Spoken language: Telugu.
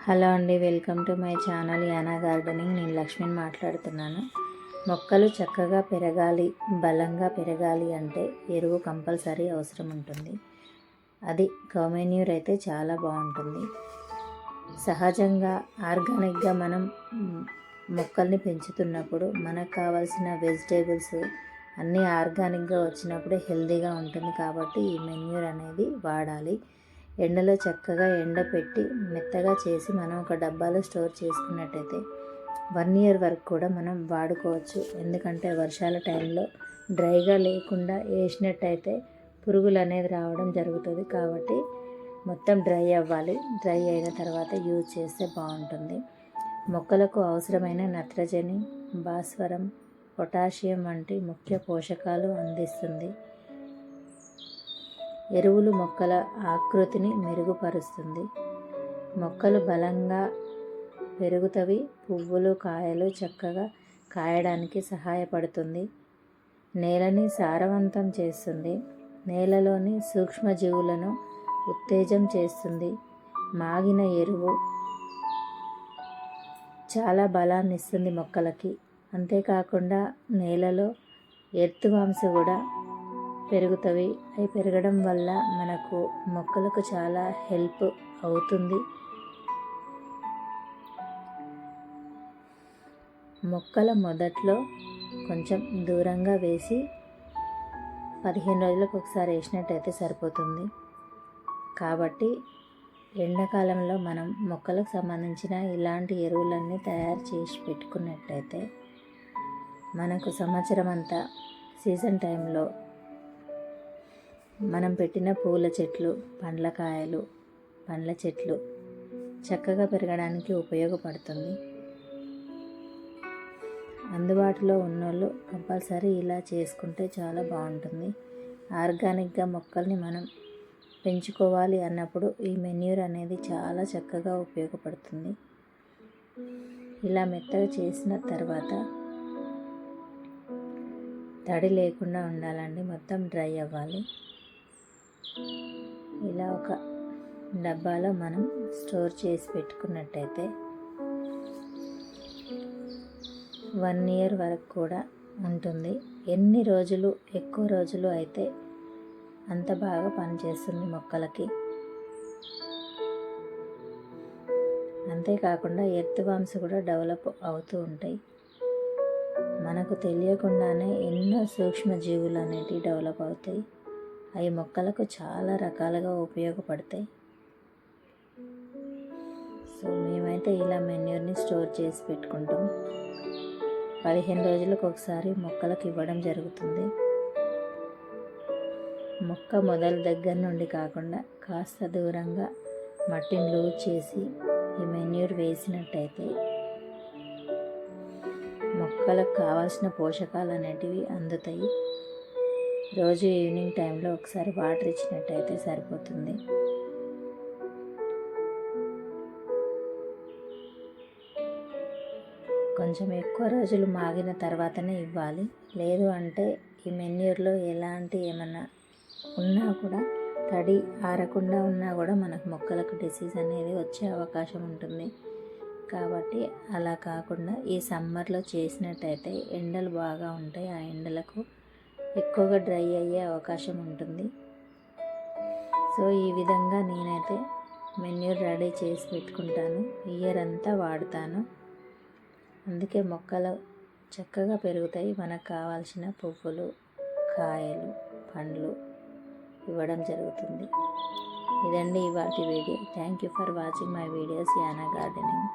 హలో అండి, welcome to my channel Yana gardening. నేను లక్ష్మిని మాట్లాడుతున్నాను. మొక్కలు చక్కగా పెరగాలి, బలంగా పెరగాలి అంటే ఎరువు కంపల్సరీ అవసరం ఉంటుంది. అది కౌమెన్యూర్ అయితే చాలా బాగుంటుంది. సహజంగా ఆర్గానిక్గా మనం మొక్కల్ని పెంచుతున్నప్పుడు మనకు కావాల్సిన వెజిటేబుల్స్ అన్నీ ఆర్గానిక్గా వచ్చినప్పుడే హెల్తీగా ఉంటుంది. కాబట్టి ఈ మెన్యూర్ అనేది వాడాలి. ఎండలో చక్కగా ఎండపెట్టి మెత్తగా చేసి మనం ఒక డబ్బాలో స్టోర్ చేసుకున్నట్టయితే 1 year వరకు కూడా మనం వాడుకోవచ్చు. ఎందుకంటే వర్షాల టైంలో డ్రైగా లేకుండా వేసినట్టయితే పురుగులు అనేది రావడం జరుగుతుంది. కాబట్టి మొత్తం డ్రై అవ్వాలి. డ్రై అయిన తర్వాత యూజ్ చేస్తే బాగుంటుంది. మొక్కలకు అవసరమైన నత్రజని, భాస్వరం, పొటాషియం వంటి ముఖ్య పోషకాలు అందిస్తుంది. ఎరువులు మొక్కల ఆకృతిని మెరుగుపరుస్తుంది. మొక్కలు బలంగా పెరుగుతవి. పువ్వులు, కాయలు చక్కగా కాయడానికి సహాయపడుతుంది. నేలని సారవంతం చేస్తుంది. నేలలోని సూక్ష్మజీవులను ఉత్తేజం చేస్తుంది. మాగిన ఎరువు చాలా బలాన్ని ఇస్తుంది మొక్కలకి. అంతేకాకుండా నేలలో ఎర్త్ వామ్స్ కూడా పెరుగుతవి. అవి పెరగడం వల్ల మనకు మొక్కలకు చాలా హెల్ప్ అవుతుంది. మొక్కల మొదట్లో కొంచెం దూరంగా వేసి 15 రోజులకు ఒకసారి వేసినట్టయితే సరిపోతుంది. కాబట్టి ఎండాకాలంలో మనం మొక్కలకు సంబంధించిన ఇలాంటి ఎరువులన్నీ తయారు చేసి పెట్టుకున్నట్టయితే మనకు సంవత్సరం అంతా సీజన్ టైంలో మనం పెట్టిన పూల చెట్లు, పండ్ల చెట్లు చక్కగా పెరగడానికి ఉపయోగపడుతుంది. అందుబాటులో ఉన్నోళ్ళు కంపల్సరీ ఇలా చేసుకుంటే చాలా బాగుంటుంది. ఆర్గానిక్గా మొక్కల్ని మనం పెంచుకోవాలి అన్నప్పుడు ఈ మెన్యూర్ అనేది చాలా చక్కగా ఉపయోగపడుతుంది. ఇలా మెత్తగా చేసిన తర్వాత తడి లేకుండా ఉండాలండి. మొత్తం డ్రై అవ్వాలి. ఇలా ఒక డబ్బాలో మనం స్టోర్ చేసి పెట్టుకున్నట్టయితే 1 year వరకు కూడా ఉంటుంది. ఎన్ని రోజులు ఎక్కువ రోజులు అయితే అంత బాగా పనిచేస్తుంది మొక్కలకి. అంతేకాకుండా ఎర్త్ వామ్స్ కూడా డెవలప్ అవుతూ ఉంటాయి. మనకు తెలియకుండానే ఎన్నో సూక్ష్మజీవులు అనేటివి డెవలప్ అవుతాయి. అవి మొక్కలకు చాలా రకాలుగా ఉపయోగపడతాయి. సో మేమైతే ఇలా మెన్యూర్ని స్టోర్ చేసి పెట్టుకుంటాం. 15 రోజులకు ఒకసారి మొక్కలకు ఇవ్వడం జరుగుతుంది. మొక్క మొదల దగ్గర నుండి కాకుండా కాస్త దూరంగా మట్టిని లూజ్ చేసి ఈ మెన్యూర్ వేసినట్టయితే మొక్కలకు కావాల్సిన పోషకాలు అనేటివి అందుతాయి. రోజు ఈవినింగ్ టైంలో ఒకసారి వాటర్ ఇచ్చినట్టయితే సరిపోతుంది. కొంచెం ఎక్కువ రోజులు మాగిన తర్వాతనే ఇవ్వాలి. లేదు అంటే ఈ మెన్యూర్లో ఏమన్నా ఉన్నా కూడా తడి ఆరకుండా ఉన్నా కూడా మనకు మొక్కలకు డిసీజ్ అనేది వచ్చే అవకాశం ఉంటుంది. కాబట్టి అలా కాకుండా ఈ సమ్మర్లో చేసినట్టయితే ఎండలు బాగా ఉంటాయి. ఆ ఎండలకు ఎక్కువగా డ్రై అయ్యే అవకాశం ఉంటుంది. సో ఈ విధంగా నేనైతే మెన్యూర్ రెడీ చేసి పెట్టుకుంటాను. ఇయర్ అంతా వాడతాను. అందుకే మొక్కలు చక్కగా పెరుగుతాయి. మనకు కావాల్సిన పువ్వులు, కాయలు, పండ్లు ఇవ్వడం జరుగుతుంది. ఇదండి ఇవాటి video. Thank you for watching my videos Yana gardening.